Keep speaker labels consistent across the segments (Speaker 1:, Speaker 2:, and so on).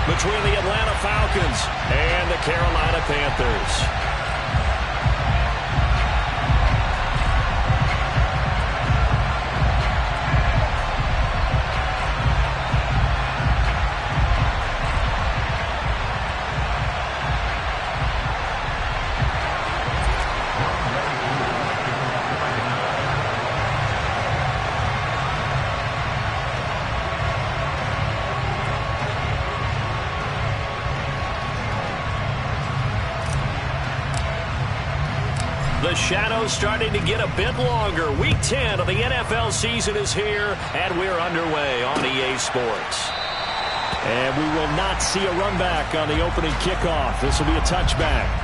Speaker 1: between the Atlanta Falcons and the Carolina Panthers. The shadow's starting to get a bit longer. Week 10 of the NFL season is here, and we're underway on EA Sports. And we will not see a run back on the opening kickoff. This will be a touchback.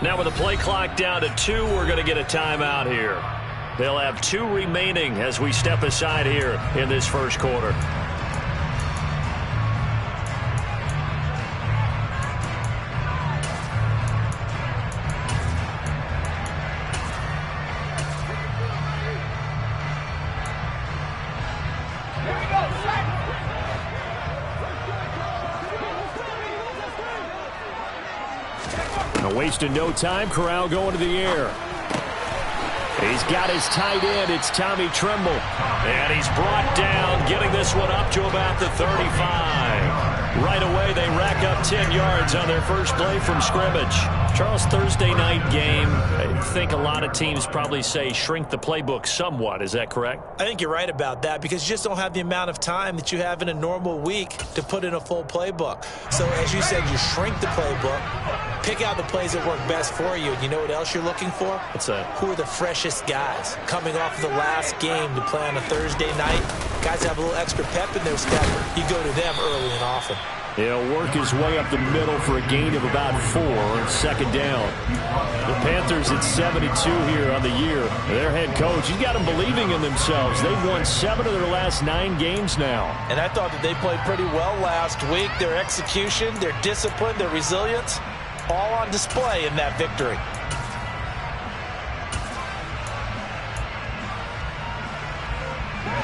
Speaker 1: Now with the play clock down to 2, we're going to get a timeout here. They'll have 2 remaining as we step aside here in this first quarter. Wasting no time. Corral going to the air. He's got his tight end. It's Tommy Tremble. And he's brought down, getting this one up to about the 35. Right away, they rack up 10 yards on their first play from scrimmage. Charles, Thursday night game, I think a lot of teams probably say shrink the playbook somewhat. Is that correct?
Speaker 2: I think you're right about that because you just don't have the amount of time that you have in a normal week to put in a full playbook. So as you said, you shrink the playbook, pick out the plays that work best for you. And you know what else you're looking for?
Speaker 1: What's that?
Speaker 2: Who are the freshest guys coming off of the last game to play on a Thursday night? Guys have a little extra pep in their step. You go to them early and often.
Speaker 1: He'll work his way up the middle for a gain of about 4 on second down. The Panthers at 72 here on the year. Their head coach, he's got them believing in themselves. They've won 7 of their last 9 games now.
Speaker 2: And I thought that they played pretty well last week. Their execution, their discipline, their resilience, all on display in that victory.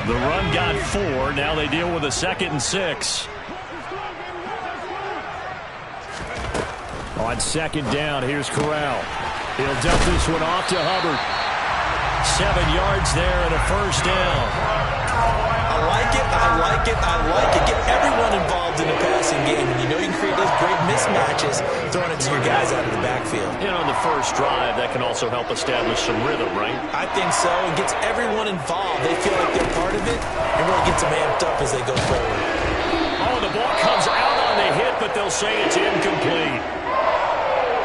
Speaker 1: The run got 4. Now they deal with a 2nd and 6. On second down, here's Corral. He'll dump this one off to Hubbard. 7 yards there and a first down.
Speaker 2: I like it, I like it, I like it. Get everyone involved in the passing game. And you know you can create those great mismatches throwing it to your guys out of the backfield.
Speaker 1: You know, on the first drive, that can also help establish some rhythm, right?
Speaker 2: I think so. It gets everyone involved. They feel like they're part of it and really gets them amped up as they go forward.
Speaker 1: Oh, the ball comes out on the hit, but they'll say it's incomplete.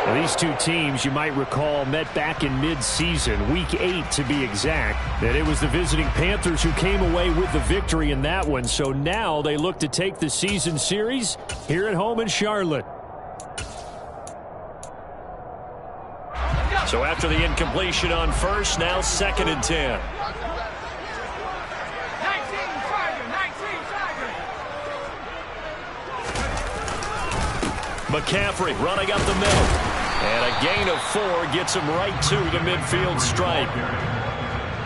Speaker 1: Now, these two teams, you might recall, met back in mid-season, Week 8 to be exact. And it was the visiting Panthers who came away with the victory in that one. So now they look to take the season series here at home in Charlotte. So after the incompletion on first, now 2nd and 10. McCaffrey running up the middle. And a gain of 4 gets him right to the midfield stripe.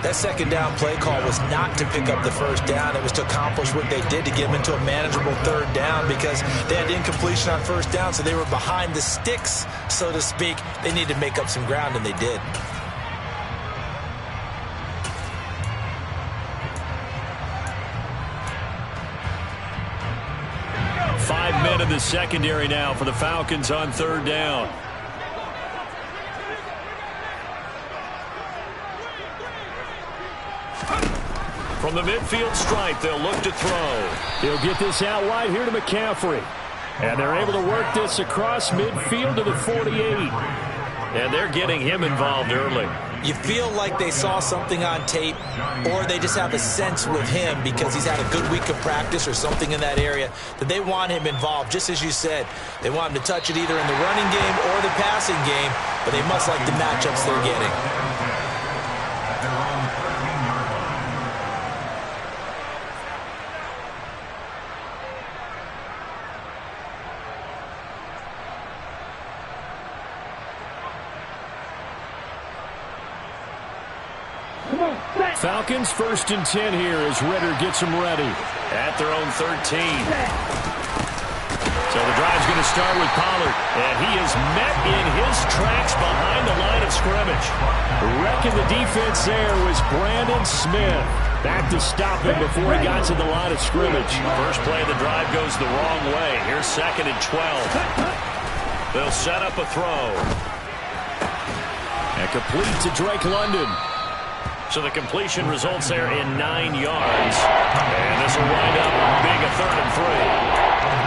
Speaker 2: That second down play call was not to pick up the first down. It was to accomplish what they did to get them into a manageable 3rd down because they had incompletion on first down, so they were behind the sticks, so to speak. They needed to make up some ground, and they did.
Speaker 1: Five men in the secondary now for the Falcons on 3rd down. From the midfield stripe, they'll look to throw. He'll get this out wide here to McCaffrey. And they're able to work this across midfield to the 48. And they're getting him involved early.
Speaker 2: You feel like they saw something on tape, or they just have a sense with him because he's had a good week of practice or something in that area that they want him involved. Just as you said, they want him to touch it either in the running game or the passing game, but they must like the matchups they're getting.
Speaker 1: Falcons 1st and 10 here as Ridder gets them ready at their own 13. So the drive's going to start with Pollard, and he is met in his tracks behind the line of scrimmage. Wrecking the defense there was Brandon Smith. Back to stop him before he got to the line of scrimmage. First play of the drive goes the wrong way. Here's 2nd and 12. They'll set up a throw. And complete to Drake London. So the completion results there in 9 yards. And this will wind up being a 3rd and 3.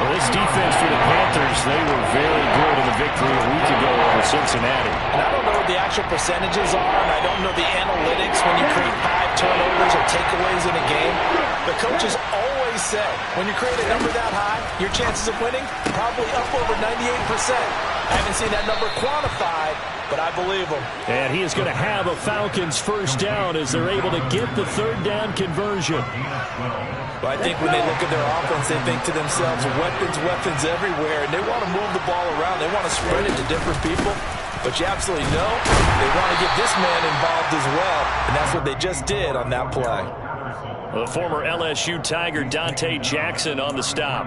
Speaker 1: Well, this defense for the Panthers, they were very good in the victory a week ago over Cincinnati.
Speaker 2: And I don't know what the actual percentages are, and I don't know the analytics when you create 5 turnovers or takeaways in a game. The coaches always say, when you create a number that high, your chances of winning probably up over 98%. I haven't seen that number quantified, but I believe him.
Speaker 1: And he is going to have a Falcons 1st down as they're able to get the 3rd down conversion.
Speaker 2: But I think when they look at their offense, they think to themselves, weapons, weapons everywhere, and they want to move the ball around. They want to spread it to different people. But you absolutely know they want to get this man involved as well, and that's what they just did on that play.
Speaker 1: The former LSU Tiger Dante Jackson on the stop.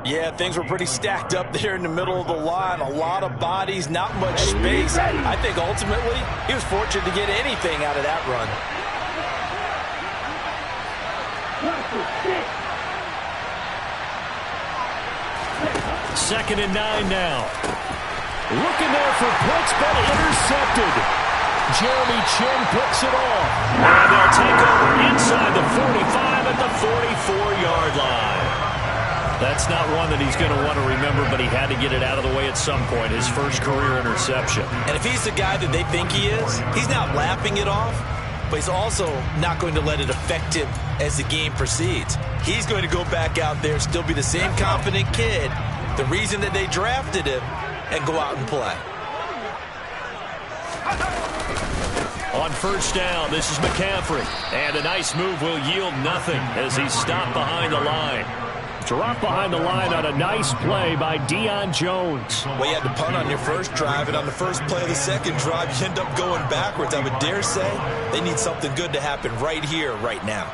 Speaker 2: Yeah, things were pretty stacked up there in the middle of the line. A lot of bodies, not much space. I think ultimately he was fortunate to get anything out of that run.
Speaker 1: Second and 9 now. Looking there for Pitts, but intercepted. Jeremy Chinn picks it off. And they'll take over inside the 45 at the 44-yard line. That's not one that he's going to want to remember, but he had to get it out of the way at some point, his first career interception.
Speaker 2: And if he's the guy that they think he is, he's not laughing it off, but he's also not going to let it affect him as the game proceeds. He's going to go back out there, still be the same confident kid, the reason that they drafted him, and go out and play.
Speaker 1: On 1st down, this is McCaffrey. And a nice move will yield nothing as he's stopped behind the line. Dropped behind the line on a nice play by Deion Jones.
Speaker 2: Well, you had to punt on your first drive, and on the first play of the second drive, you end up going backwards. I would dare say they need something good to happen right here, right now.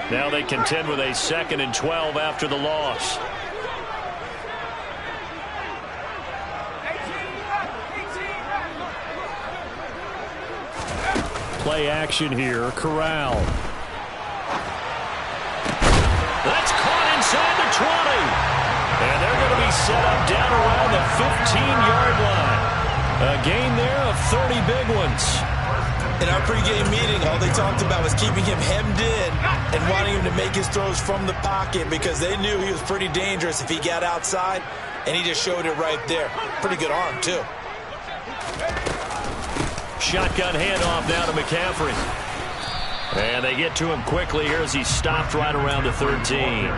Speaker 1: Now they contend with a 2nd and 12 after the loss. Play action here, Corral. That's caught inside the 20. And they're going to be set up down around the 15-yard line. A gain there of 30 big ones.
Speaker 2: In our pregame meeting, all they talked about was keeping him hemmed in and wanting him to make his throws from the pocket because they knew he was pretty dangerous if he got outside, and he just showed it right there. Pretty good arm, too.
Speaker 1: Shotgun handoff now to McCaffrey. And they get to him quickly here as he stopped right around the 13.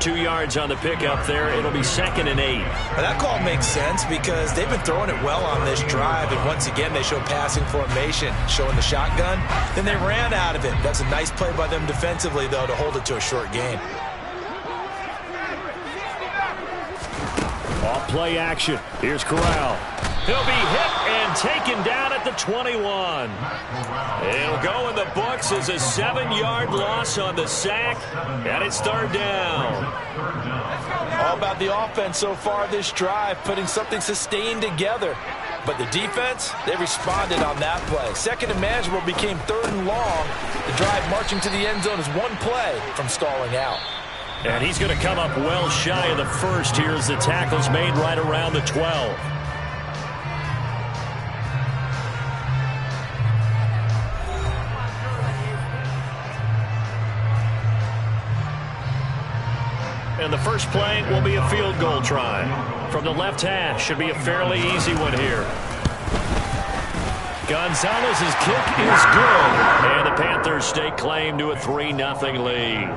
Speaker 1: 2 yards on the pickup there. It'll be 2nd and 8.
Speaker 2: Well, that call makes sense because they've been throwing it well on this drive, and once again they show passing formation, showing the shotgun. Then they ran out of it. That's a nice play by them defensively, though, to hold it to a short gain.
Speaker 1: Off play action. Here's Corral. He'll be hit and taken down at the 21. It'll go in the books as a 7-yard loss on the sack, and it's 3rd down.
Speaker 2: All about the offense so far this drive, putting something sustained together. But the defense, they responded on that play. 2nd and manageable became 3rd and long. The drive marching to the end zone is one play from stalling out.
Speaker 1: And he's going to come up well shy of the first here as the tackle's made right around the 12. And the first play will be a field goal try. From the left hash, should be a fairly easy one here. Gonzalez's kick is good. And the Panthers stake claim to a 3-0 lead.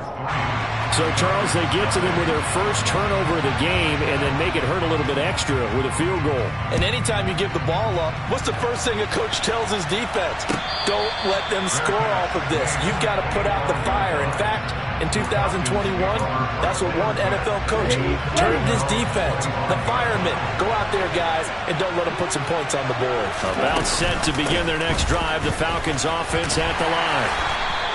Speaker 1: So, Charles, they get to them with their first turnover of the game and then make it hurt a little bit extra with a field goal.
Speaker 2: And anytime you give the ball up, what's the first thing a coach tells his defense? Don't let them score off of this. You've got to put out the fire. In fact, in 2021, that's what one NFL coach turned his defense. The firemen. Go out there, guys, and don't let them put some points on the board.
Speaker 1: About set to begin their next drive, the Falcons offense at the line.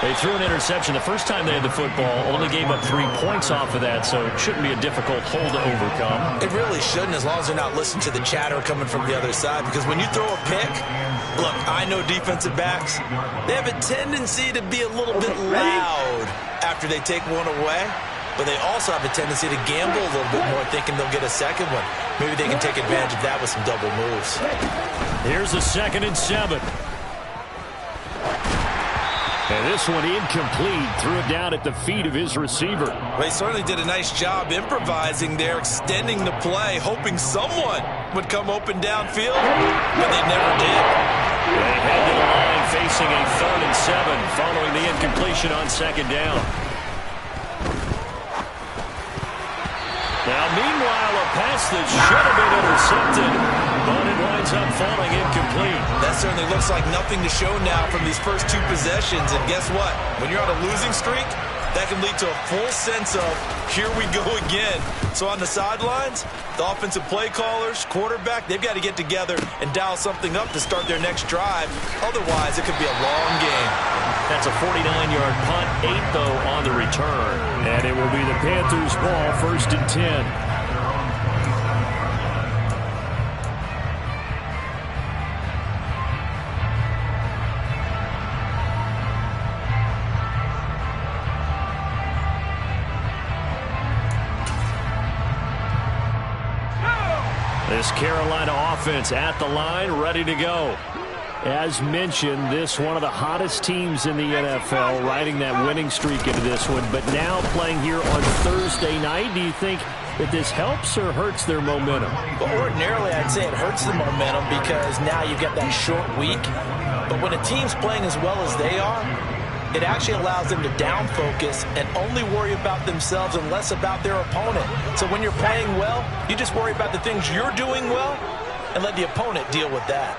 Speaker 1: They threw an interception the first time they had the football, only gave up 3 points off of that, so it shouldn't be a difficult hole to overcome.
Speaker 2: It really shouldn't, as long as they're not listening to the chatter coming from the other side, because when you throw a pick, look, I know defensive backs, they have a tendency to be a little bit loud after they take one away, but they also have a tendency to gamble a little bit more, thinking they'll get a second one. Maybe they can take advantage of that with some double moves.
Speaker 1: Here's a 2nd and 7. And this one incomplete. Threw it down at the feet of his receiver.
Speaker 2: They certainly did a nice job improvising there, extending the play, hoping someone would come open downfield, but they never did.
Speaker 1: They head to the line facing a 3rd and 7 following the incompletion on 2nd down. Now, meanwhile, a pass that should have been intercepted, but it winds up falling incomplete.
Speaker 2: That certainly looks like nothing to show now from these first 2 possessions. And guess what? When you're on a losing streak, that can lead to a full sense of, here we go again. So on the sidelines, the offensive play callers, quarterback, they've got to get together and dial something up to start their next drive. Otherwise, it could be a long game.
Speaker 1: That's a 49-yard punt, 8, though, on the return. And it will be the Panthers' ball, 1st and 10. This Carolina offense at the line, ready to go. As mentioned, this one of the hottest teams in the NFL, riding that winning streak into this one, but now playing here on Thursday night. Do you think that this helps or hurts their momentum?
Speaker 2: Well, ordinarily, I'd say it hurts the momentum because now you've got that short week. But when a team's playing as well as they are, it actually allows them to down focus and only worry about themselves and less about their opponent. So when you're playing well, you just worry about the things you're doing well and let the opponent deal with that.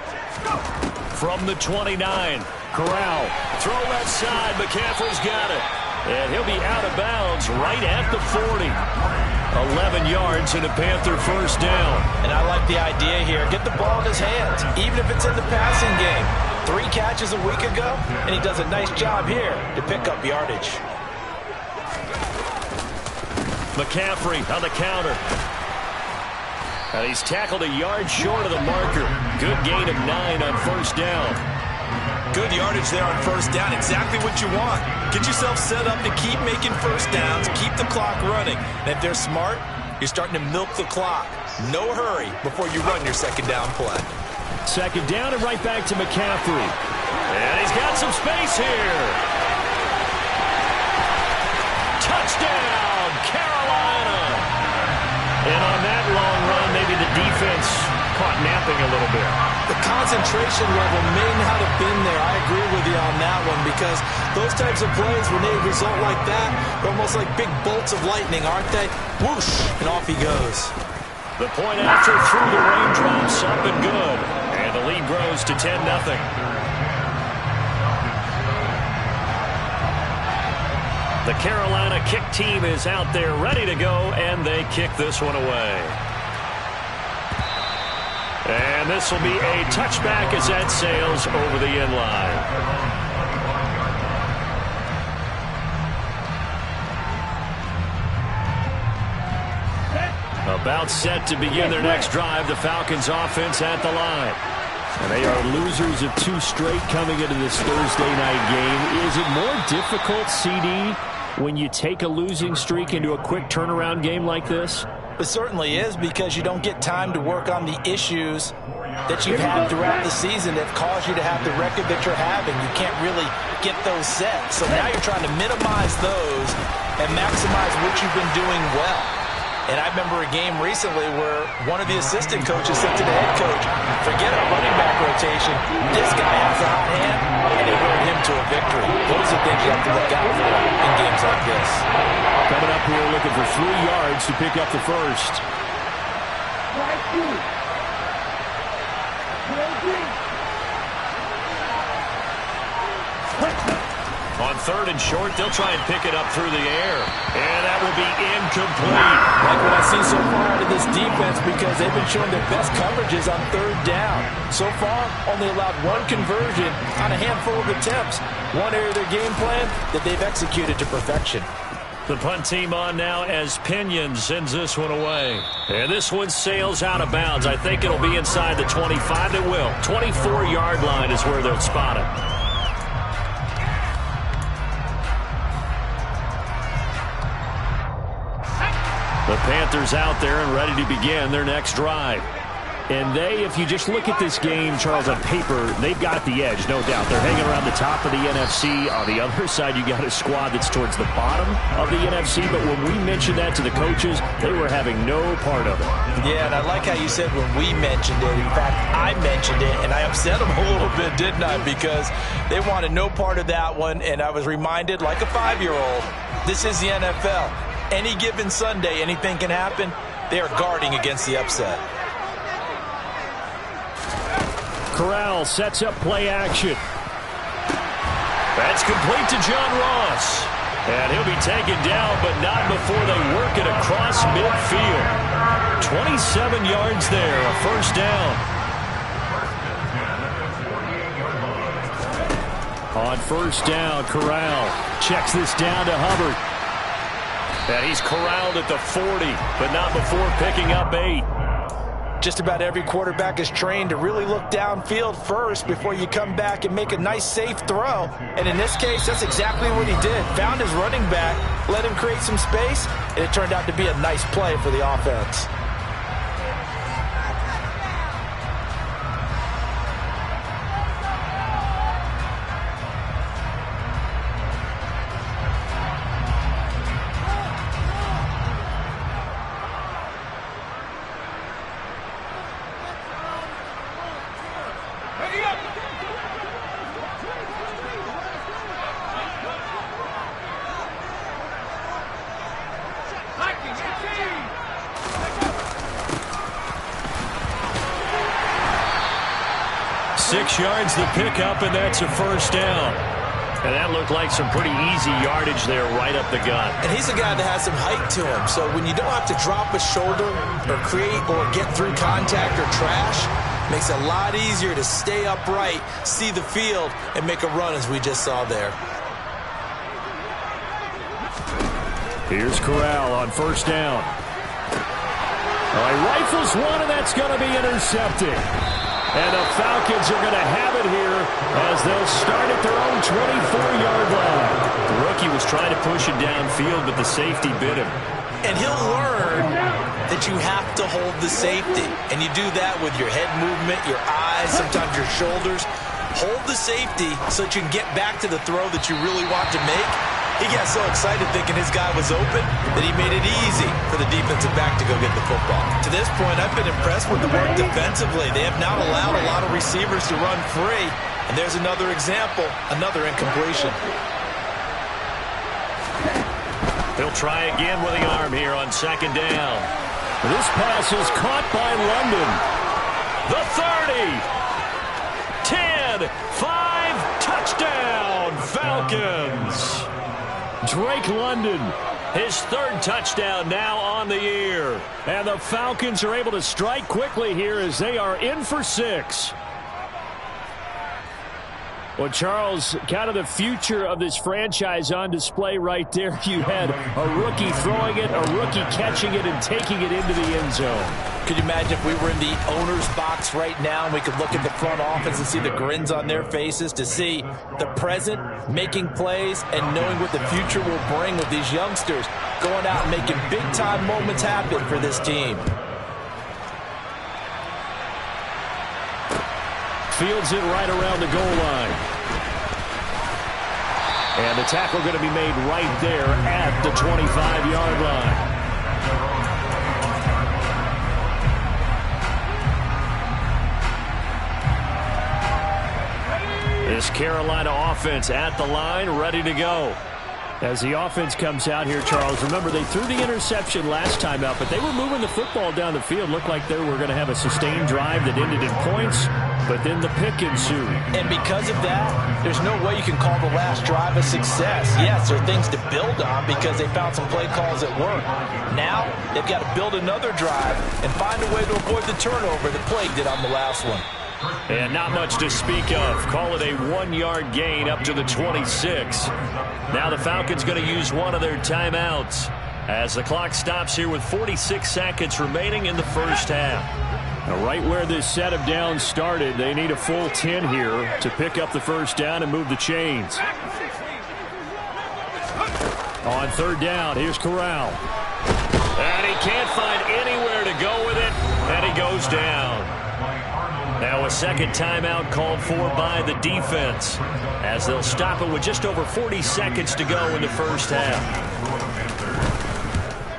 Speaker 1: From the 29, Corral, throw left side, McCaffrey's got it. And he'll be out of bounds right at the 40. 11 yards and a Panther 1st down.
Speaker 2: And I like the idea here. Get the ball in his hands, even if it's in the passing game. 3 catches a week ago, and he does a nice job here to pick up yardage.
Speaker 1: McCaffrey on the counter. And he's tackled a yard short of the marker. Good gain of 9 on 1st down.
Speaker 2: Good yardage there on 1st down. Exactly what you want. Get yourself set up to keep making 1st downs, keep the clock running. And if they're smart, you're starting to milk the clock. No hurry before you run your 2nd down play.
Speaker 1: 2nd down and right back to McCaffrey. And he's got some space here. defense caught napping a little bit.
Speaker 2: The concentration level may not have been there. I agree with you on that one because those types of plays, when they result like that, they're almost like big bolts of lightning, aren't they? Whoosh, and off he goes.
Speaker 1: The point after through the raindrops, up and good. And the lead grows to 10-0. The Carolina kick team is out there ready to go, and they kick this one away. And this will be a touchback as that sails over the end line. About set to begin their next drive, the Falcons offense at the line. And they are losers of 2 straight coming into this Thursday night game. Is it more difficult, CD, when you take a losing streak into a quick turnaround game like this?
Speaker 2: It certainly is, because you don't get time to work on the issues that you've had throughout the season that caused you to have the record that you're having. You can't really get those set. So now you're trying to minimize those and maximize what you've been doing well. And I remember a game recently where one of the assistant coaches said to the head coach, forget our running back rotation. This guy has a hot hand, and it rode him to a victory. Those are things you have to look out for in games like this.
Speaker 1: Coming up here looking for 3 yards to pick up the first. On 3rd and short, they'll try and pick it up through the air. And that will be incomplete.
Speaker 2: Like what I see so far out of this defense, because they've been showing their best coverages on 3rd down. So far, only allowed 1 conversion on a handful of attempts. One area of their game plan that they've executed to perfection.
Speaker 1: The punt team on now as Pinion sends this one away. And this one sails out of bounds. I think it'll be inside the 25. It will. 24-yard line is where they'll spot it. The Panthers out there and ready to begin their next drive. And they, if you just look at this game, Charles, on paper, they've got the edge, no doubt. They're hanging around the top of the NFC. On the other side, you got a squad that's towards the bottom of the NFC. But when we mentioned that to the coaches, they were having no part of it.
Speaker 2: Yeah, and I like how you said when we mentioned it. In fact, I mentioned it, and I upset them a little bit, didn't I? Because they wanted no part of that one, and I was reminded, like a 5-year-old, this is the NFL. Any given Sunday, anything can happen. They are guarding against the upset.
Speaker 1: Corral sets up play action. That's complete to John Ross. And he'll be taken down, but not before they work it across midfield. 27 yards there, a first down. On first down, Corral checks this down to Hubbard. And he's corralled at the 40, but not before picking up 8.
Speaker 2: Just about every quarterback is trained to really look downfield first before you come back and make a nice, safe throw. And in this case, that's exactly what he did. Found his running back, let him create some space, and it turned out to be a nice play for the offense.
Speaker 1: Yards the pickup, and that's a first down. And that looked like some pretty easy yardage there right up the gut.
Speaker 2: And he's a guy that has some height to him, so when you don't have to drop a shoulder or create or get through contact or trash, it makes it a lot easier to stay upright, see the field, and make a run as we just saw there.
Speaker 1: Here's Corral on first down. He rifles one, and that's going to be intercepted. And the Falcons are going to have it here as they'll start at their own 24-yard line. The rookie was trying to push it downfield, but the safety bit him.
Speaker 2: And he'll learn that you have to hold the safety. And you do that with your head movement, your eyes, sometimes your shoulders. Hold the safety so that you can get back to the throw that you really want to make. He got so excited thinking his guy was open that he made it easy for the defensive back to go get the football. To this point, I've been impressed with the work defensively. They have not allowed a lot of receivers to run free. And there's another example, another incompletion.
Speaker 1: He'll try again with the arm here on second down. This pass is caught by London. The 30, 10, 5, touchdown, Falcons. Drake London, his third touchdown now on the year. And the Falcons are able to strike quickly here as they are in for 6. Well, Charles, kind of the future of this franchise on display right there. You had a rookie throwing it, a rookie catching it, and taking it into the end zone.
Speaker 2: Could you imagine if we were in the owner's box right now and we could look at the front office and see the grins on their faces, to see the present making plays and knowing what the future will bring with these youngsters going out and making big-time moments happen for this team.
Speaker 1: Fields it right around the goal line. And the tackle going to be made right there at the 25-yard line. This Carolina offense at the line, ready to go. As the offense comes out here, Charles, remember they threw the interception last time out, but they were moving the football down the field. Looked like they were going to have a sustained drive that ended in points, but then the pick ensued.
Speaker 2: And because of that, there's no way you can call the last drive a success. Yes, there are things to build on because they found some play calls that work. Now, they've got to build another drive and find a way to avoid the turnover that plagued it on the last one.
Speaker 1: And not much to speak of. Call it a 1-yard gain up to the 26. Now the Falcons going to use one of their timeouts as the clock stops here with 46 seconds remaining in the first half. Now right where this set of downs started, they need a full 10 here to pick up the first down and move the chains. On third down, here's Corral. And he can't find anywhere to go with it, and he goes down. Now a second timeout called for by the defense as they'll stop it with just over 40 seconds to go in the first half.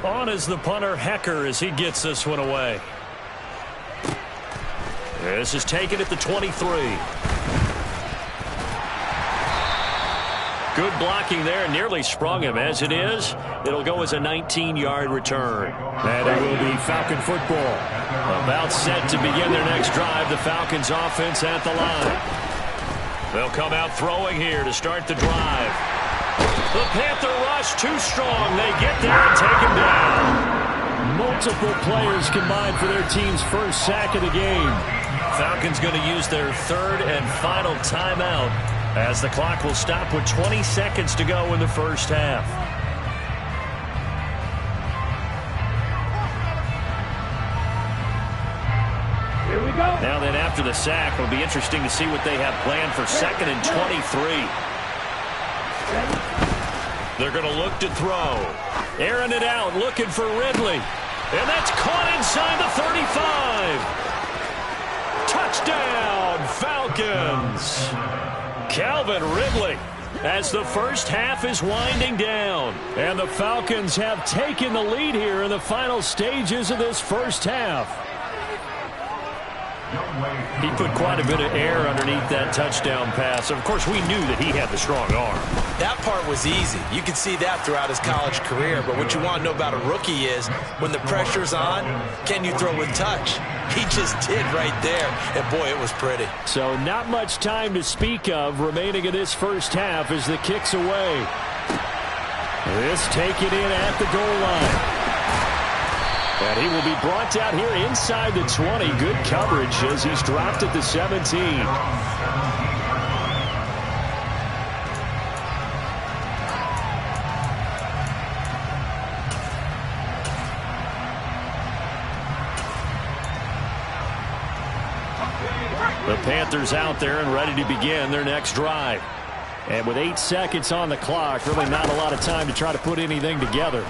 Speaker 1: On is the punter, Hecker, as he gets this one away. This is taken at the 23. Good blocking there, nearly sprung him. As it is, it'll go as a 19-yard return. And it will be Falcon football. About set to begin their next drive. The Falcons offense at the line. They'll come out throwing here to start the drive. The Panther rush too strong. They get there and take him down. Multiple players combined for their team's first sack of the game. Falcons going to use their third and final timeout as the clock will stop with 20 seconds to go in the first half.
Speaker 3: Here we go.
Speaker 1: Now then, after the sack, it'll be interesting to see what they have planned for second and 23. They're going to look to throw. Airing it out, looking for Ridley. And that's caught inside the 35. Touchdown, Falcons. Calvin Ridley, as the first half is winding down. And the Falcons have taken the lead here in the final stages of this first half. He put quite a bit of air underneath that touchdown pass. Of course, we knew that he had the strong arm.
Speaker 2: That part was easy. You could see that throughout his college career. But what you want to know about a rookie is when the pressure's on, can you throw with touch? He just did right there. And, boy, it was pretty.
Speaker 1: So not much time to speak of remaining in this first half as the kick's away. This taken in at the goal line. And he will be brought down here inside the 20. Good coverage as he's dropped at the 17. The Panthers out there and ready to begin their next drive. And with 8 seconds on the clock, really not a lot of time to try to put anything together.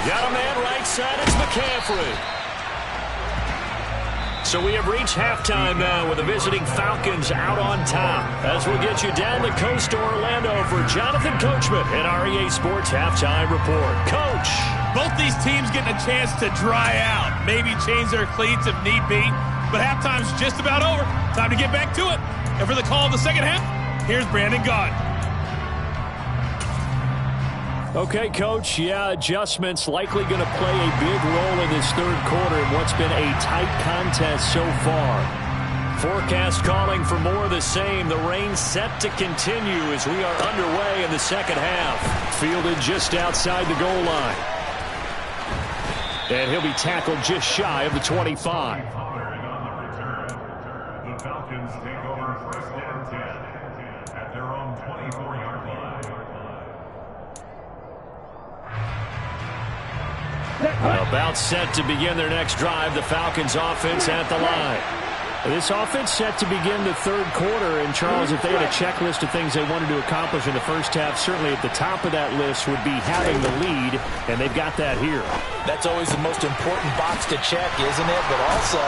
Speaker 1: Got a man right side, it's McCaffrey. So we have reached halftime now with the visiting Falcons out on top. As we'll get you down the coast to Orlando for Jonathan Coachman and REA Sports Halftime Report. Coach!
Speaker 4: Both these teams getting a chance to dry out, maybe change their cleats if need be, but halftime's just about over. Time to get back to it. And for the call of the second half, here's Brandon Gaudin.
Speaker 1: Okay, Coach, adjustments likely going to play a big role in this third quarter in what's been a tight contest so far. Forecast calling for more of the same. The rain set to continue as we are underway in the second half. Fielded just outside the goal line. And he'll be tackled just shy of the 25.
Speaker 5: The Falcons take over first and 10 at their own 24-yard line.
Speaker 1: About set to begin their next drive. The Falcons offense at the line. This offense set to begin the third quarter. And, Charles, if they had a checklist of things they wanted to accomplish in the first half, certainly at the top of that list would be having the lead, and they've got that here.
Speaker 2: That's always the most important box to check, isn't it? But also,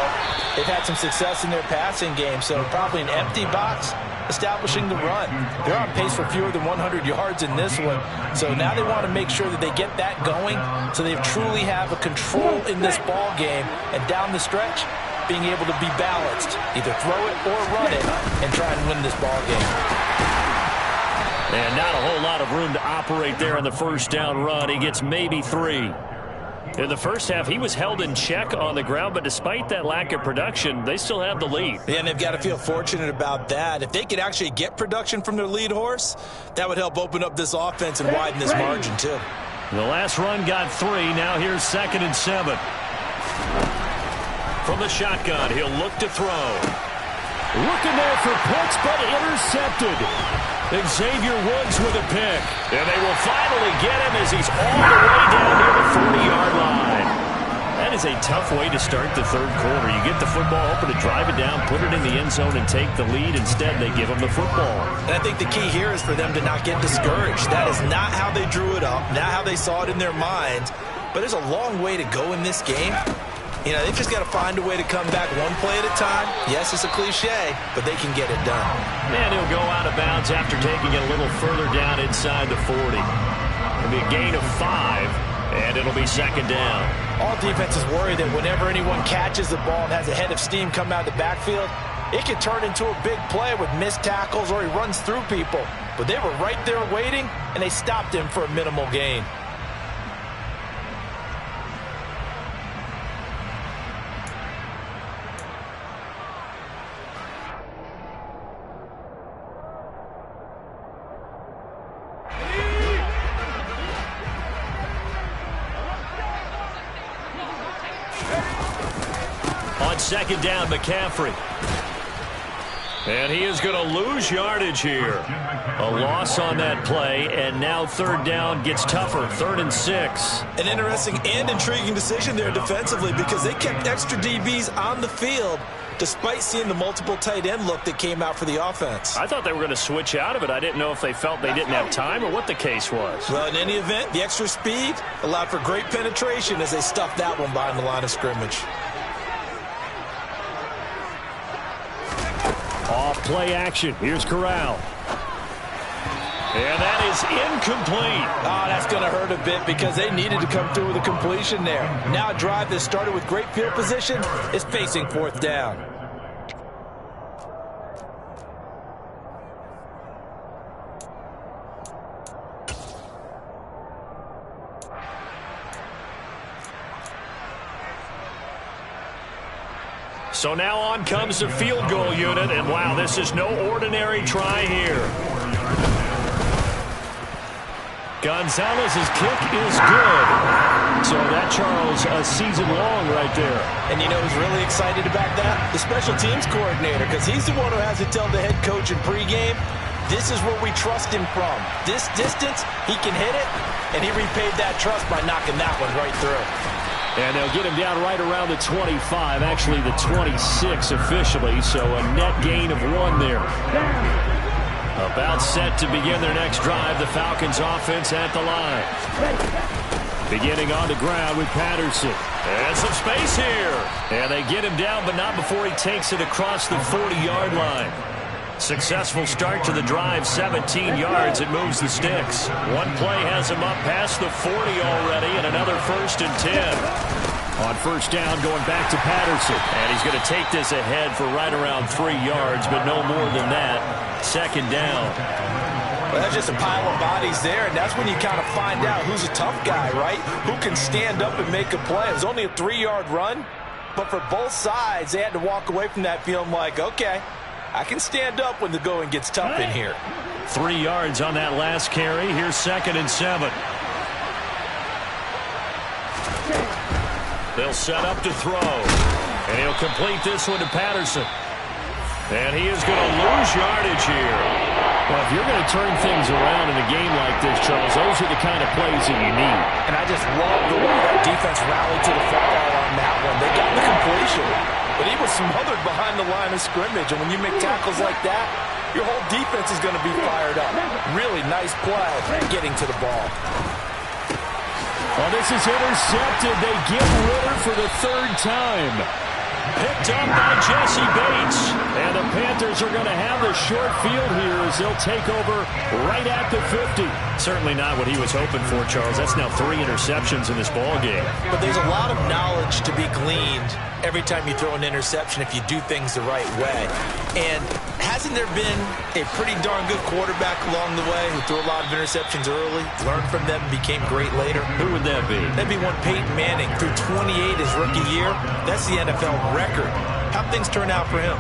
Speaker 2: they've had some success in their passing game, so probably an empty box establishing the run. They're on pace for fewer than 100 yards in this one, so now they want to make sure that they get that going so they truly have a control in this ball game, and down the stretch, being able to be balanced, either throw it or run it, and try and win this ball game.
Speaker 1: And not a whole lot of room to operate there on the first down run. He gets maybe 3. In the first half, he was held in check on the ground, but despite that lack of production, they still have the lead.
Speaker 2: Yeah, and they've got to feel fortunate about that. If they could actually get production from their lead horse, that would help open up this offense and widen this margin, too.
Speaker 1: The last run got 3. Now here's 2nd and 7. From the shotgun, he'll look to throw. Looking there for Pitts, but intercepted. Xavier Woods with a pick. And they will finally get him as he's all the way down near the 40-yard line. That is a tough way to start the third quarter. You get the football, hoping to drive it down, put it in the end zone, and take the lead. Instead, they give him the football.
Speaker 2: And I think the key here is for them to not get discouraged. That is not how they drew it up, not how they saw it in their minds. But there's a long way to go in this game. You know, they've just got to find a way to come back one play at a time. Yes, it's a cliche, but they can get it done.
Speaker 1: And he'll go out of bounds after taking it a little further down inside the 40. It'll be a gain of 5, and it'll be 2nd down.
Speaker 2: All defenses worry that whenever anyone catches the ball and has a head of steam come out of the backfield, it can turn into a big play with missed tackles or he runs through people. But they were right there waiting, and they stopped him for a minimal gain.
Speaker 1: On 2nd down, McCaffrey. And he is going to lose yardage here. A loss on that play, and now 3rd down gets tougher. 3rd and 6.
Speaker 2: An interesting and intriguing decision there defensively because they kept extra DBs on the field despite seeing the multiple tight end look that came out for the offense.
Speaker 1: I thought they were going to switch out of it. I didn't know if they felt they didn't have time or what the case was.
Speaker 2: Well, in any event, the extra speed allowed for great penetration as they stuffed that one behind the line of scrimmage.
Speaker 1: Off play action. Here's Corral. And that is incomplete.
Speaker 2: Oh, that's going to hurt a bit because they needed to come through with a completion there. Now a drive that started with great field position is facing 4th down.
Speaker 1: So now on comes the field goal unit, and wow, this is no ordinary try here. Gonzalez's kick is good. So that, Charles, a season long right there.
Speaker 2: And you know who's really excited about that? The special teams coordinator, because he's the one who has to tell the head coach in pregame, this is where we trust him from. This distance, he can hit it, and he repaid that trust by knocking that one right through.
Speaker 1: And they'll get him down right around the 25, actually the 26 officially, so a net gain of 1 there. About set to begin their next drive, the Falcons offense at the line. Beginning on the ground with Patterson. And some space here. And they get him down, but not before he takes it across the 40-yard line. Successful start to the drive, 17 yards. It moves the sticks. One play has him up past the 40 already, and another 1st and 10. On first down, going back to Patterson. And he's going to take this ahead for right around 3 yards, but no more than that. 2nd down.
Speaker 2: Well, that's just a pile of bodies there, and that's when you kind of find out who's a tough guy, right? Who can stand up and make a play. It was only a 3-yard run, but for both sides, they had to walk away from that feeling like, okay, I can stand up when the going gets tough in here.
Speaker 1: 3 yards on that last carry. Here's 2nd and 7. They'll set up to throw, and he'll complete this one to Patterson. And he is going to lose yardage here. Well, if you're going to turn things around in a game like this, Charles, those are the kind of plays that you need.
Speaker 2: And I just love the way that defense rallied to the football on that one. They got the completion, but he was smothered behind the line of scrimmage. And when you make tackles like that, your whole defense is going to be fired up. Really nice play getting to the ball.
Speaker 1: Well, this is intercepted. They get Ridder for the 3rd time. Picked up by Jesse Bates. And the Panthers are going to have the short field here as they'll take over right at the 50. Certainly not what he was hoping for, Charles. That's now 3 interceptions in this ball game.
Speaker 2: But there's a lot of knowledge to be gleaned every time you throw an interception if you do things the right way. And hasn't there been a pretty darn good quarterback along the way who threw a lot of interceptions early, learned from them, and became great later?
Speaker 1: Who would that be?
Speaker 2: That'd be one Peyton Manning. Threw 28 his rookie year. That's the NFL record. How'd things turn out for him?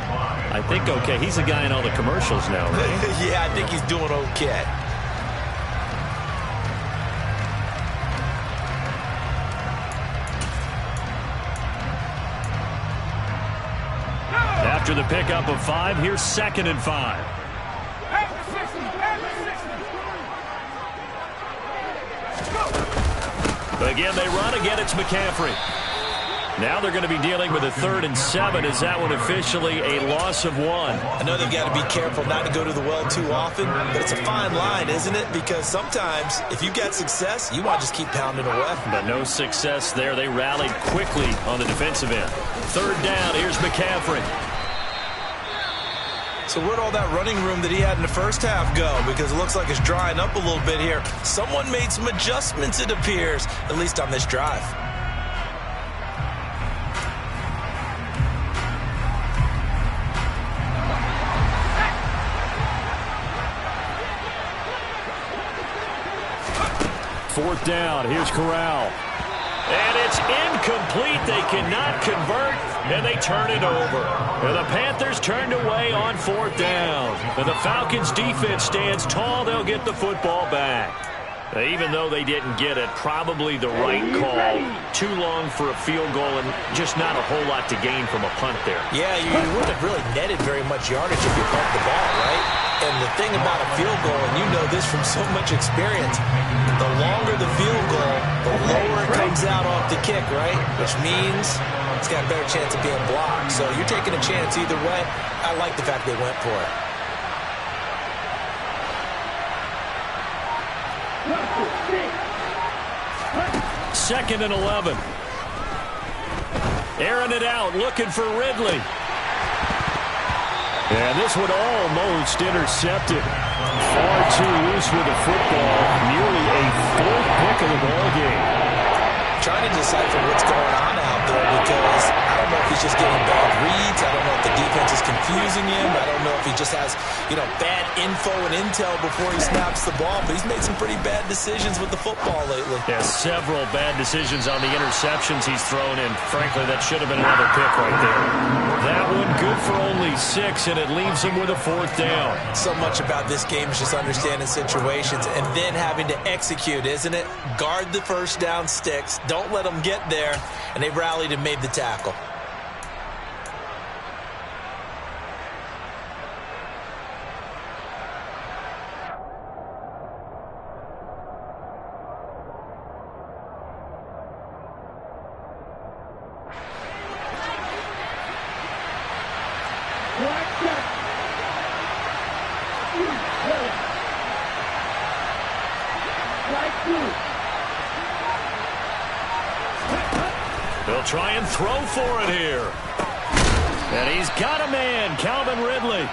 Speaker 1: I think okay. He's the guy in all the commercials now, right?
Speaker 2: Yeah, I think he's doing okay.
Speaker 1: After the pickup of 5, here's 2nd and 5. Again, they run. Again, it's McCaffrey. Now they're going to be dealing with a 3rd and 7. Is that one officially a loss of 1?
Speaker 2: I know they've got to be careful not to go to the well too often, but it's a fine line, isn't it? Because sometimes if you get success, you want to just keep pounding away.
Speaker 1: But no success there. They rallied quickly on the defensive end. 3rd down. Here's McCaffrey.
Speaker 2: So where'd all that running room that he had in the first half go? Because it looks like it's drying up a little bit here. Someone made some adjustments, it appears, at least on this drive.
Speaker 1: Fourth down. Here's Corral. And it's incomplete. They cannot convert, and they turn it over. And the Panthers turned away on 4th down. And the Falcons' defense stands tall. They'll get the football back. Even though they didn't get it, probably the right call. Too long for a field goal and just not a whole lot to gain from a punt there.
Speaker 2: Yeah, you wouldn't have really netted very much yardage if you pumped the ball, right? And the thing about a field goal, and you know this from so much experience, the longer the field goal, the lower it comes out off the kick, right? Which means it's got a better chance of being blocked. So you're taking a chance either way. I like the fact they went for it.
Speaker 1: Second and 11. Airing it out, looking for Ridley. And this one almost intercepted. Far too loose with the football. Nearly a 4th pick of the ball game.
Speaker 2: Trying to decipher what's going on out there because I don't know if he's just getting bad reads. I don't know if the defense is confusing him. I don't know if he just has, bad info and intel before he snaps the ball. But he's made some pretty bad decisions with the football lately.
Speaker 1: Yeah, several bad decisions on the interceptions he's thrown in. Frankly, that should have been another pick right there. That one good for only 6, and it leaves him with a 4th down.
Speaker 2: So much about this game is just understanding situations and then having to execute, isn't it? Guard the first down sticks. Don't let them get there. And they rallied and made the tackle.
Speaker 1: They'll try and throw for it here. And he's got a man, Calvin Ridley.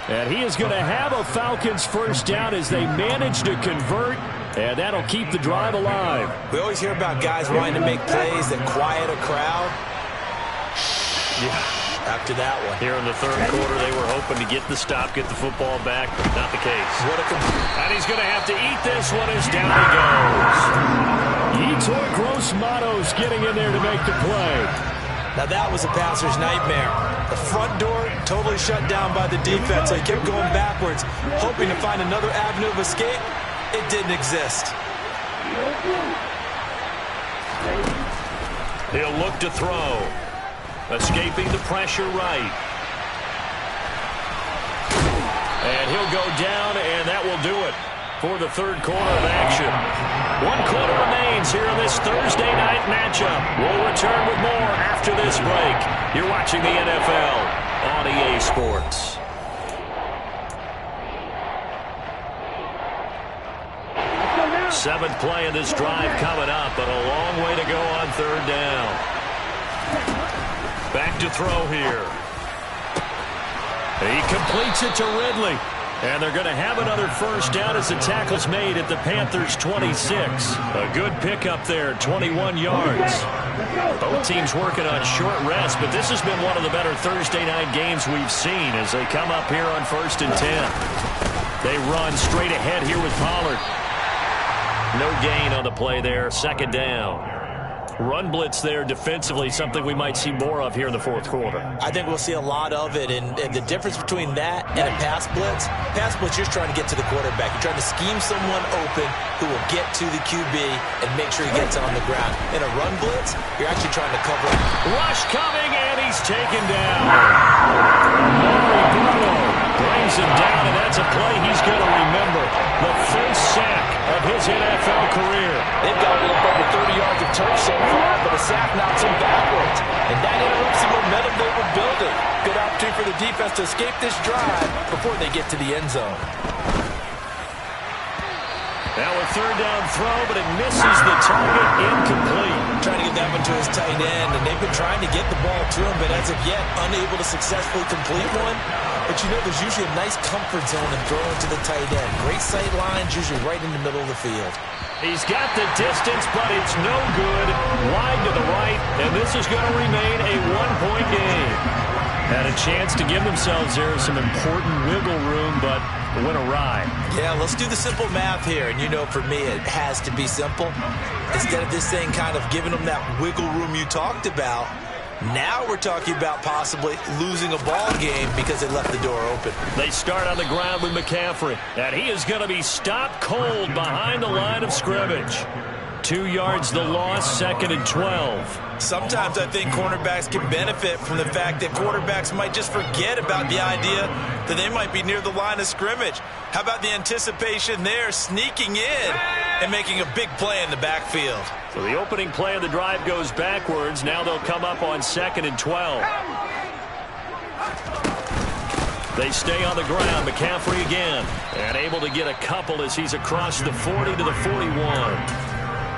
Speaker 1: And he is going to have a Falcons first down as they manage to convert, and that'll keep the drive alive.
Speaker 2: We always hear about guys wanting to make plays that quiet a crowd. After that one.
Speaker 1: Here in the third quarter, they were hoping to get the stop, get the football back, but not the case. And he's going to have to eat this one as down he goes. Yetur Gross-Matos getting in there to make the play.
Speaker 2: Now that was a passer's nightmare. The front door totally shut down by the defense, so he kept going backwards, hoping to find another avenue of escape. It didn't exist.
Speaker 1: He'll look to throw. Escaping the pressure right. And he'll go down, and that will do it for the third quarter of action. 1 quarter remains here in this Thursday night matchup. We'll return with more after this break. You're watching the NFL on EA Sports. Seventh play of this drive coming up, but a long way to go on third down. Back to throw here. He completes it to Ridley. And they're going to have another first down as the tackle's made at the Panthers' 26. A good pickup there, 21 yards. Both teams working on short rest, but this has been one of the better Thursday night games we've seen as they come up here on 1st and 10. They run straight ahead here with Pollard. No gain on the play there, 2nd down. Run blitz there defensively, something we might see more of here in the fourth quarter.
Speaker 2: I think we'll see a lot of it, and the difference between that and a pass blitz, you're trying to get to the quarterback. You're trying to scheme someone open who will get to the QB and make sure he gets on the ground. In a run blitz, you're actually trying to cover.
Speaker 1: Rush coming, and he's taken down. Maury Bruno brings him down, and that's a play he's going to remember. The first sack of his NFL career.
Speaker 2: They've got a little over 30 yards of turf so far, but a sack knocks him backwards. And that interrupts the momentum they were building. Good opportunity for the defense to escape this drive before they get to the end zone.
Speaker 1: Now a third down throw, but it misses the target, incomplete.
Speaker 2: Trying to get that one to his tight end, and they've been trying to get the ball to him, but as of yet, unable to successfully complete one. But you know, there's usually a nice comfort zone in throwing to the tight end. Great sight lines, usually right in the middle of the field.
Speaker 1: He's got the distance, but it's no good. Wide to the right, and this is going to remain a one-point game. Had a chance to give themselves there some important wiggle room, but went awry.
Speaker 2: Yeah, let's do the simple math here. And you know, for me, it has to be simple. Instead of this thing kind of giving them that wiggle room you talked about, now we're talking about possibly losing a ball game because they left the door open.
Speaker 1: They start on the ground with McCaffrey, and he is going to be stopped cold behind the line of scrimmage. 2 yards the loss, 2nd and 12.
Speaker 2: Sometimes I think cornerbacks can benefit from the fact that quarterbacks might just forget about the idea that they might be near the line of scrimmage. How about the anticipation there, sneaking in and making a big play in the backfield?
Speaker 1: So the opening play of the drive goes backwards. Now they'll come up on 2nd and 12. They stay on the ground. McCaffrey again. And able to get a couple as he's across the 40 to the 41.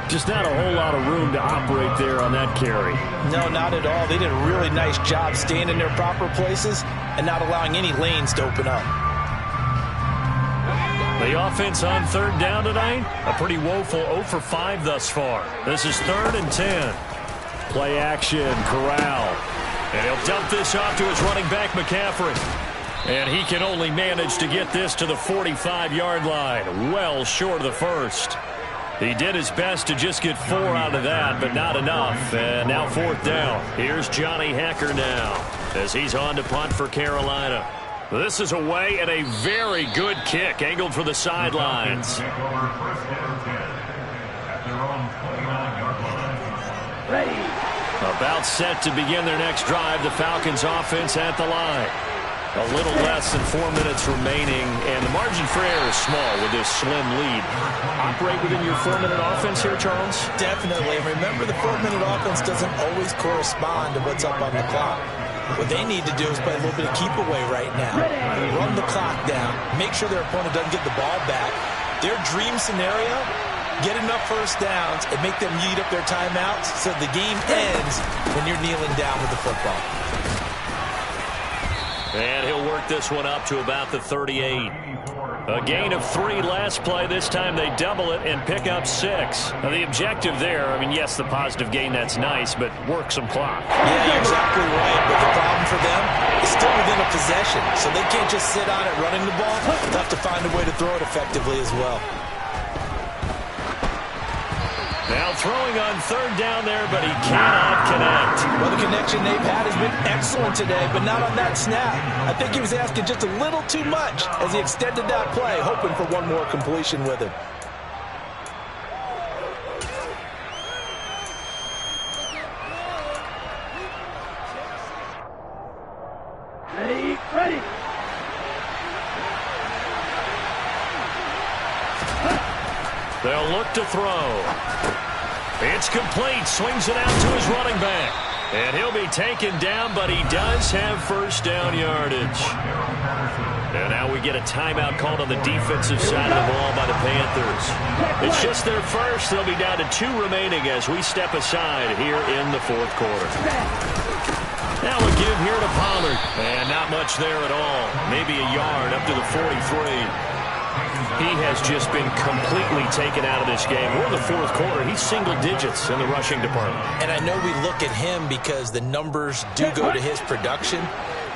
Speaker 1: Just not a whole lot of room to operate there on that carry.
Speaker 2: No, not at all. They did a really nice job staying in their proper places and not allowing any lanes to open up.
Speaker 1: The offense on 3rd down tonight, a pretty woeful 0 for 5 thus far. This is 3rd and 10. Play action, Corral. And he'll dump this off to his running back, McCaffrey. And he can only manage to get this to the 45-yard line, well short of the first. He did his best to just get 4 out of that, but not enough. And now 4th down. Here's Johnny Hekker now as he's on to punt for Carolina. This is away and a very good kick, angled for the sidelines. About set to begin their next drive. The Falcons offense at the line. A little less than 4 minutes remaining, and the margin for error is small with this slim lead. Operate within your 4-minute offense here, Charles?
Speaker 2: Definitely. And remember, the 4-minute offense doesn't always correspond to what's up on the clock. What they need to do is play a little bit of keep away right now. Run the clock down. Make sure their opponent doesn't get the ball back. Their dream scenario Get enough first downs and make them eat up their timeouts so the game ends when you're kneeling down with the football.
Speaker 1: And he'll work this one up to about the 38. A gain of 3 last play. This time they double it and pick up 6. Now the objective there, I mean, yes, the positive gain, that's nice, but work some clock.
Speaker 2: Yeah, you're exactly right. But the problem for them is still within a possession. So they can't just sit on it running the ball. They'll have to find a way to throw it effectively as well.
Speaker 1: Now throwing on third down there, but he cannot connect.
Speaker 2: Well, the connection they've had has been excellent today, but not on that snap. I think he was asking just a little too much as he extended that play, hoping for one more completion with it.
Speaker 3: Ready.
Speaker 1: They'll look to throw. It's complete. Swings it out to his running back. And he'll be taken down, but he does have first down yardage. And now we get a timeout called on the defensive side of the ball by the Panthers. It's just their first. They'll be down to 2 remaining as we step aside here in the fourth quarter. Now a give here to Pollard. And not much there at all. Maybe a yard up to the 43. He has just been completely taken out of this game. We're in the fourth quarter. He's single digits in the rushing department.
Speaker 2: And I know we look at him because the numbers do go to his production.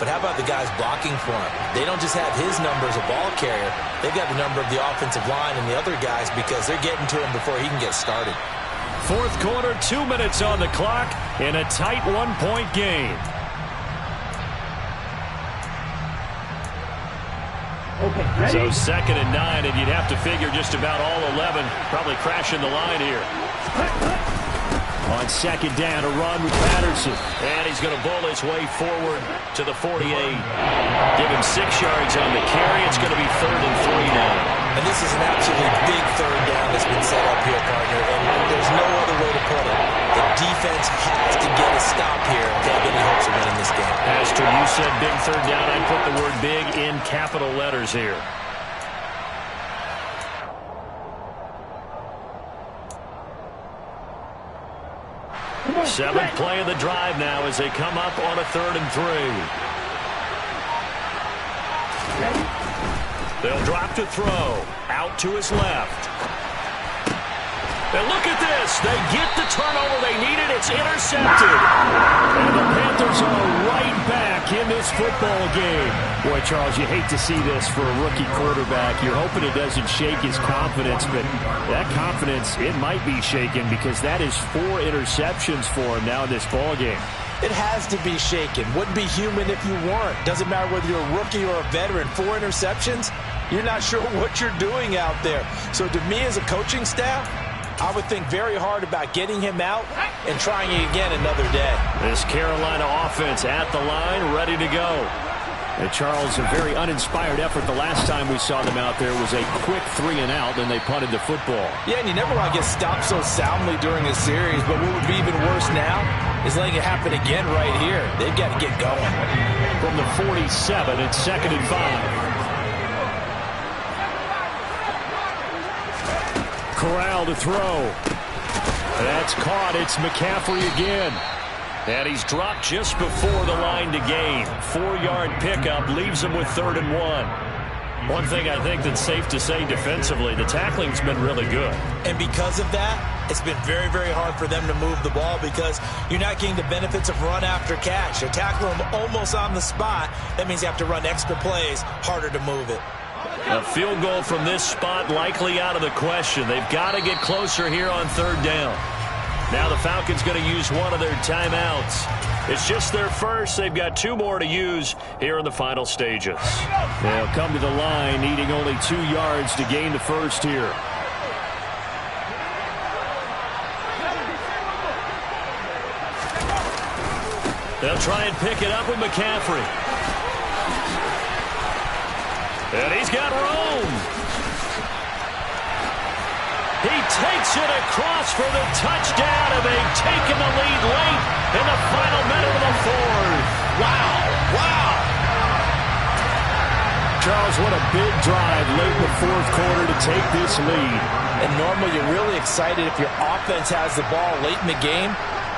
Speaker 2: But how about the guys blocking for him? They don't just have his number as a ball carrier. They've got the number of the offensive line and the other guys because they're getting to him before he can get started.
Speaker 1: Fourth quarter, 2 minutes on the clock in a tight 1-point game. So 2nd and 9, and you'd have to figure just about all 11 probably crashing the line here. On 2nd down, a run with Patterson. And he's going to bull his way forward to the 48. Give him 6 yards on the carry. It's going to be 3rd and 3 now.
Speaker 2: And this is an absolutely big third down that's been set up here, partner. And there's no other way to put it. The defense has to get a stop here to have any hopes of winning this game.
Speaker 1: Pastor, you said big third down. I put the word big in capital letters here. Seventh play of the drive now as they come up on a 3rd and 3. They'll drop to throw. Out to his left. And look at this. They get the turnover they needed. It's intercepted. And the Panthers are right back in this football game. Boy, Charles, you hate to see this for a rookie quarterback. You're hoping it doesn't shake his confidence, but that confidence, it might be shaken because that is 4 interceptions for him now in this ball game.
Speaker 2: It has to be shaken. Wouldn't be human if you weren't. Doesn't matter whether you're a rookie or a veteran. 4 interceptions, you're not sure what you're doing out there. So to me as a coaching staff, I would think very hard about getting him out and trying it again another day.
Speaker 1: This Carolina offense at the line, ready to go. And Charles, a very uninspired effort the last time we saw them out there was a quick 3 and out, and they punted the football.
Speaker 2: Yeah, and you never want to get stopped so soundly during a series, but what would be even worse now is letting it happen again right here. They've got to get going.
Speaker 1: From the 47, it's 2nd and 5. Corral to throw. That's caught. It's McCaffrey again. And he's dropped just before the line to gain. 4-yard pickup leaves him with 3rd and 1. One thing I think that's safe to say defensively, the tackling's been really good.
Speaker 2: And because of that, it's been very, very hard for them to move the ball because you're not getting the benefits of run after catch. You're tackling them almost on the spot. That means you have to run extra plays, harder to move it.
Speaker 1: A field goal from this spot likely out of the question. They've got to get closer here on 3rd down. Now the Falcons going to use one of their timeouts. It's just their first. They've got 2 more to use here in the final stages. They'll come to the line needing only 2 yards to gain the first here. They'll try and pick it up with McCaffrey. And he's got room. He takes it across for the touchdown, and they've taken the lead late in the final minute of the 4th.
Speaker 2: Wow.
Speaker 1: Charles, what a big drive late in the fourth quarter to take this lead.
Speaker 2: And normally you're really excited if your offense has the ball late in the game.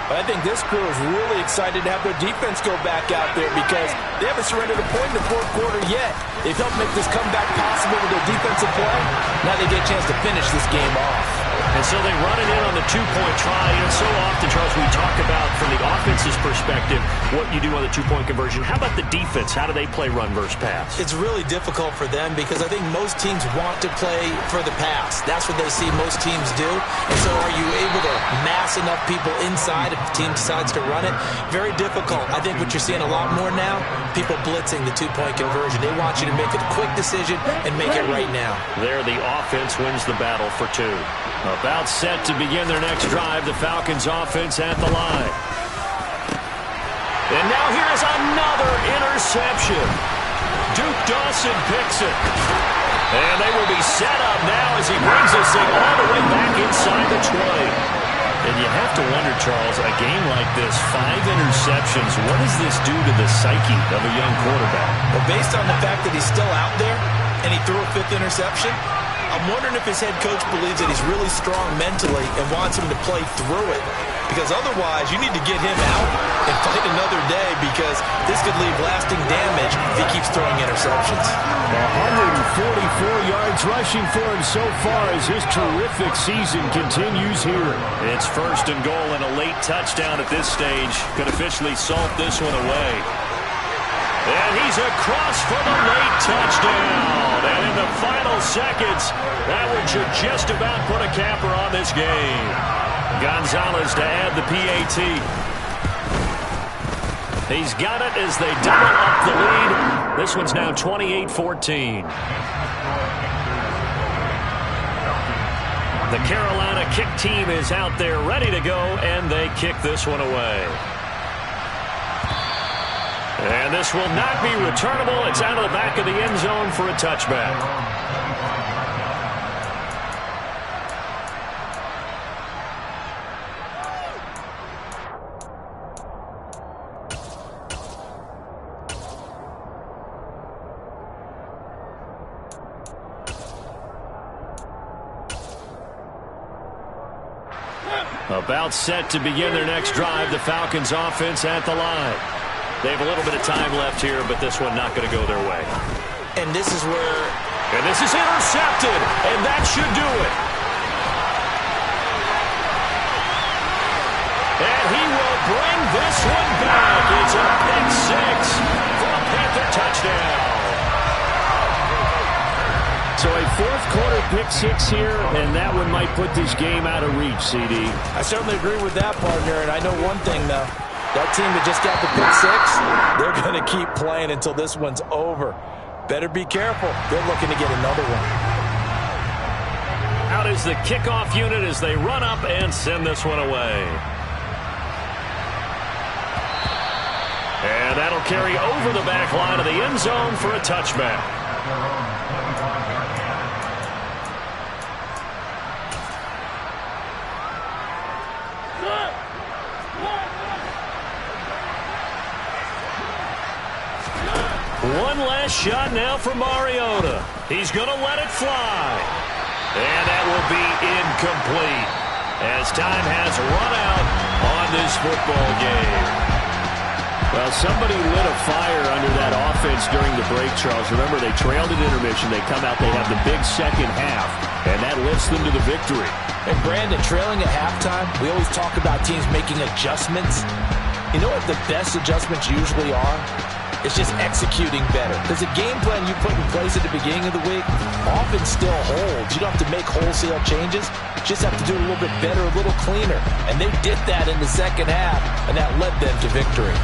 Speaker 2: But I think this crew is really excited to have their defense go back out there because they haven't surrendered a point in the fourth quarter yet. They've helped make this comeback possible with their defensive play. Now they get a chance to finish this game off.
Speaker 1: And so they run it in on the two-point try. And so often, Charles, we talk about from the offense's perspective what you do on the two-point conversion. How about the defense? How do they play run versus pass?
Speaker 2: It's really difficult for them because I think most teams want to play for the pass. That's what they see most teams do. And so are you able to mass enough people inside if the team decides to run it? Very difficult. I think what you're seeing a lot more now, people blitzing the two-point conversion. They want you to make a quick decision and make it right now.
Speaker 1: There, the offense wins the battle for two. About set to begin their next drive, the Falcons offense at the line. And now here's another interception. Duke Dawson picks it. And they will be set up now as he brings this thing all the way back inside the 20. And you have to wonder, Charles, a game like this, 5 interceptions, what does this do to the psyche of a young quarterback?
Speaker 2: Well, based on the fact that he's still out there and he threw a 5th interception, I'm wondering if his head coach believes that he's really strong mentally and wants him to play through it. Because otherwise, you need to get him out and fight another day because this could leave lasting damage if he keeps throwing interceptions.
Speaker 1: 144 yards rushing for him so far as his terrific season continues here. It's first and goal and a late touchdown at this stage could officially salt this one away. And he's across for the late touchdown. And in the final seconds, that one should just about put a capper on this game. Gonzalez to add the PAT. He's got it as they double up the lead. This one's now 28-14. The Carolina kick team is out there ready to go, and they kick this one away. And this will not be returnable. It's out of the back of the end zone for a touchback. About set to begin their next drive, the Falcons offense at the line. They have a little bit of time left here, but this one not going to go their way.
Speaker 2: And this is where...
Speaker 1: And this is intercepted, and that should do it. And he will bring this one back. It's a pick six for a Panther touchdown. So a fourth quarter pick six here, and that one might put this game out of reach, CD.
Speaker 2: I certainly agree with that, partner, and I know one thing, though. That team that just got the pick six, they're going to keep playing until this one's over. Better be careful. They're looking to get another one.
Speaker 1: Out is the kickoff unit as they run up and send this one away. And that'll carry over the back line of the end zone for a touchback. One last shot now for Mariota. He's going to let it fly. And that will be incomplete as time has run out on this football game. Well, somebody lit a fire under that offense during the break, Charles. Remember, they trailed at intermission. They come out, they have the big second half, and that lifts them to the victory.
Speaker 2: And, Brandon, trailing at halftime, we always talk about teams making adjustments. You know what the best adjustments usually are? It's just executing better. Because the game plan you put in place at the beginning of the week often still holds. You don't have to make wholesale changes. You just have to do it a little bit better, a little cleaner. And they did that in the second half, and that led them to victory.